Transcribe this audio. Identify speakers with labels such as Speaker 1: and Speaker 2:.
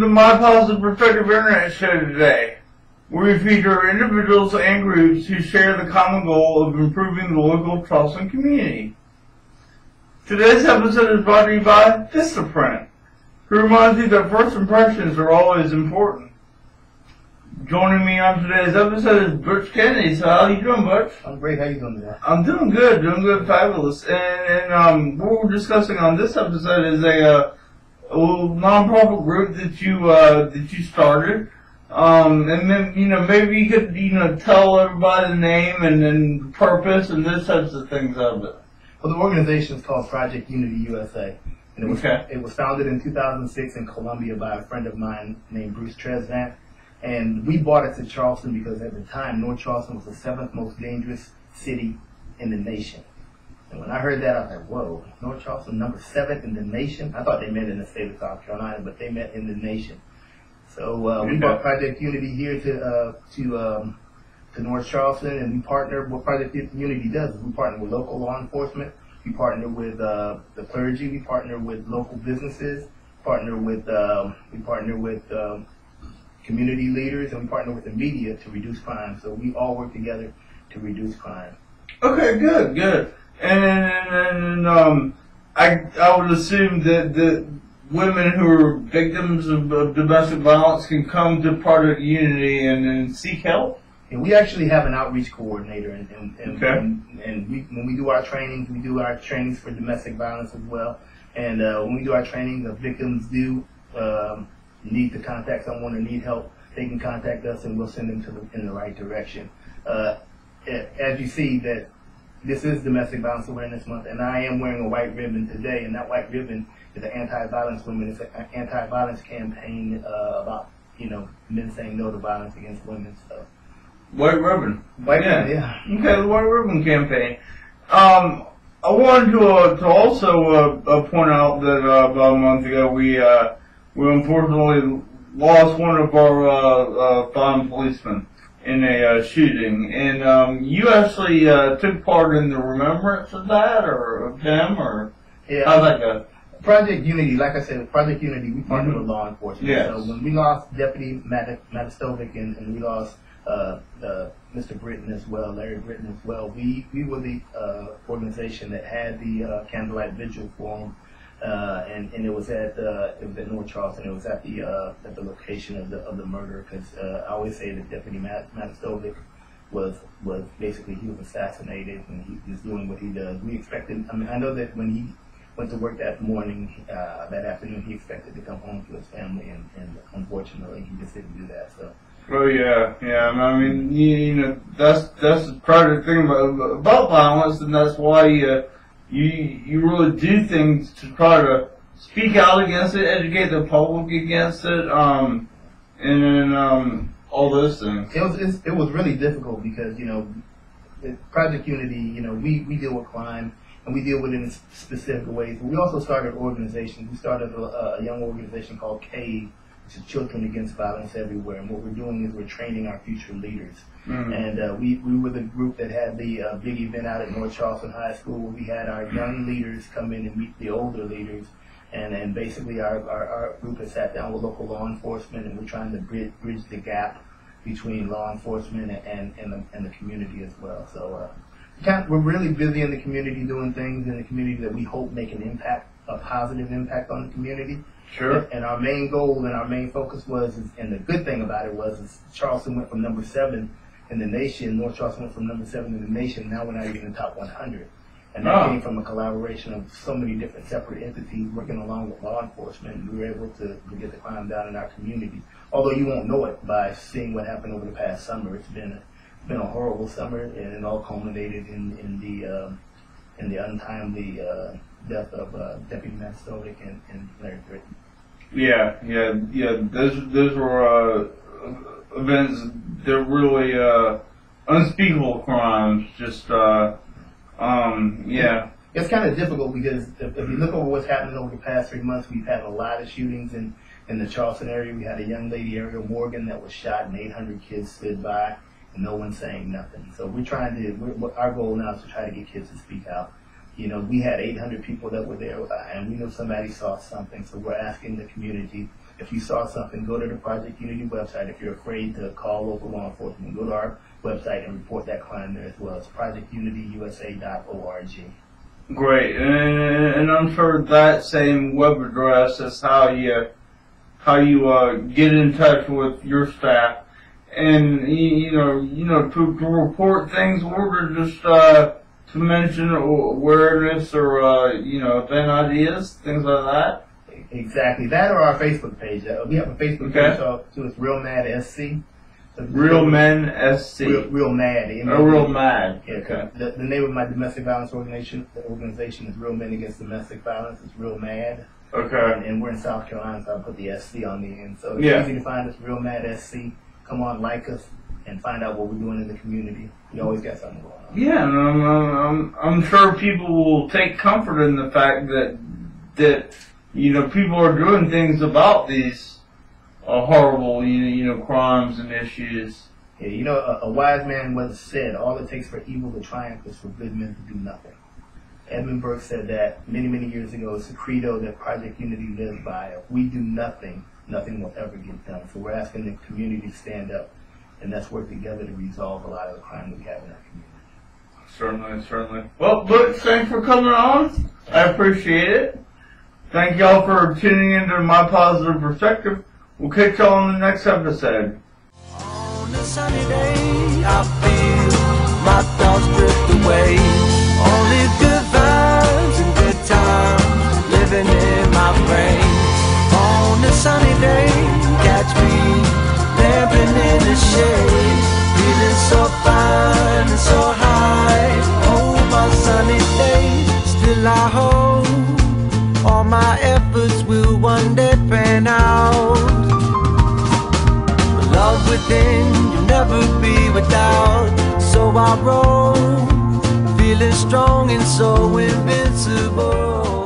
Speaker 1: the My Positive Perspective Internet Show today, where we feature individuals and groups who share the common goal of improving the local Charleston community. Today's episode is brought to you by Vistaprint, who reminds you that first impressions are always important. Joining me on today's episode is Butch Kennedy. So how you doing, Butch?
Speaker 2: I'm great. How you doing today?
Speaker 1: I'm doing good, fabulous. And what we're discussing on this episode is a little nonprofit group that you started. And then maybe you could tell everybody the name and then purpose and those types of things of it.
Speaker 2: Well, the organization is called Project Unity USA. And it was founded in 2006 in Columbia by a friend of mine named Bruce Tresvant. And we brought it to Charleston because at the time, North Charleston was the 7th most dangerous city in the nation. And when I heard that, I was like, whoa, North Charleston, number 7 in the nation? I thought they meant in the state of South Carolina, but they meant in the nation. So we brought Project Unity here to North Charleston, and we partner. What Project Unity does is we partner with local law enforcement, we partner with the clergy, we partner with local businesses, we partner with community leaders, and we partner with the media to reduce crime. So we all work together to reduce crime.
Speaker 1: Okay, good. And I would assume that women who are victims of domestic violence can come to Project Unity and seek help.
Speaker 2: And we actually have an outreach coordinator, and when we do our trainings for domestic violence as well. And when we do our trainings, the victims do need to contact someone or need help, they can contact us and we'll send them in the right direction. As you see, that this is Domestic Violence Awareness Month, and I am wearing a white ribbon today, and that white ribbon is an anti-violence women. It's an anti-violence campaign about men saying no to violence against women. So
Speaker 1: white ribbon.
Speaker 2: Yeah.
Speaker 1: Okay, the white ribbon campaign. I wanted to also point out that about a month ago we unfortunately lost one of our fine policemen in a shooting, and you actually took part in the remembrance of that, or of him, or how'd that go?
Speaker 2: Project Unity, like I said, Project Unity, we partner with law enforcement.
Speaker 1: Yes.
Speaker 2: So when we lost Deputy Matistovic and we lost Mr. Britton as well, Larry Britton as well, we were the organization that had the candlelight vigil for him. And it was at North Charleston. It was at the location of the murder, because I always say that Deputy Matistovic was basically, he was assassinated, and he was doing what he does. We expected. I mean, I know that when he went to work that morning, that afternoon, he expected to come home to his family, and unfortunately, he just didn't do that. So.
Speaker 1: Oh yeah. I mean, that's part of the thing about violence, and that's why you really do things to try to speak out against it, educate the public against it, and then all those things.
Speaker 2: It was really difficult because Project Unity, we deal with crime and we deal with it in specific ways. But we also started organizations. We started a young organization called CAVE, which is Children Against Violence Everywhere. And what we're doing is we're training our future leaders. Mm-hmm. And we were the group that had the big event out at North Charleston High School, where we had our young leaders come in and meet the older leaders. And basically our group has sat down with local law enforcement, and we're trying to bridge the gap between law enforcement and the community as well. So we're really busy in the community, doing things in the community that we hope make a positive impact on the community.
Speaker 1: Sure.
Speaker 2: And our main goal and our main focus and the good thing about it was Charleston went from number 7 in the nation. North Charleston went from number 7 in the nation. Now we're not even in the top 100. And that came from a collaboration of so many different separate entities working along with law enforcement. We were able to get the crime down in our community. Although you won't know it by seeing what happened over the past summer. It's been a horrible summer, and it all culminated in the untimely death of Deputy Matistovic and Larry Britton.
Speaker 1: Yeah. Those were events. They're really unspeakable crimes. Just yeah.
Speaker 2: It's kind of difficult because if you look over what's happened over the past 3 months, we've had a lot of shootings in the Charleston area. We had a young lady, Ariel Morgan, that was shot, and 800 kids stood by, and no one's saying nothing. So our goal now is to try to get kids to speak out. We had 800 people that were there, and we know somebody saw something. So we're asking the community if you saw something, go to the Project Unity website. If you're afraid to call local law enforcement, go to our website and report that crime there as well. It's projectunityusa.org.
Speaker 1: Great, and I'm sure that same web address is how you get in touch with your staff, and you know to report things, or to just to mention awareness or event ideas, things like that.
Speaker 2: Exactly, that or our Facebook page. We have a Facebook page too. It's Real Mad SC. So
Speaker 1: Real Men SC.
Speaker 2: Real Mad.
Speaker 1: Real Mad.
Speaker 2: Yeah,
Speaker 1: Okay.
Speaker 2: The name of my domestic violence organization is Real Men Against Domestic Violence. It's Real Mad.
Speaker 1: Okay.
Speaker 2: And we're in South Carolina, so I put the SC on the end. So it's easy to find us, Real Mad SC. Come on, like us, and find out what we're doing in the community. We always got something going on.
Speaker 1: Yeah, and I'm sure people will take comfort in the fact that people are doing things about these horrible crimes and issues.
Speaker 2: Yeah, a wise man once said, all it takes for evil to triumph is for good men to do nothing. Edmund Burke said that many, many years ago. It's a credo that Project Unity lives by. If we do nothing, nothing will ever get done. So we're asking the community to stand up, and let's work together to resolve a lot of the crime we have in our community.
Speaker 1: Certainly. Well, Butch, thanks for coming on. I appreciate it. Thank y'all for tuning into My Positive Perspective. We'll catch y'all on the next episode.
Speaker 3: On a sunny day, I feel my thoughts drift away. Only good vibes and good times living in my brain. On a sunny day, catch me lamping in the shade, feeling so fine and so high. Oh, my sunny day, still I hope all my efforts will one day pan out. Love within, you'll never be without. So I roll, feeling strong and so invincible.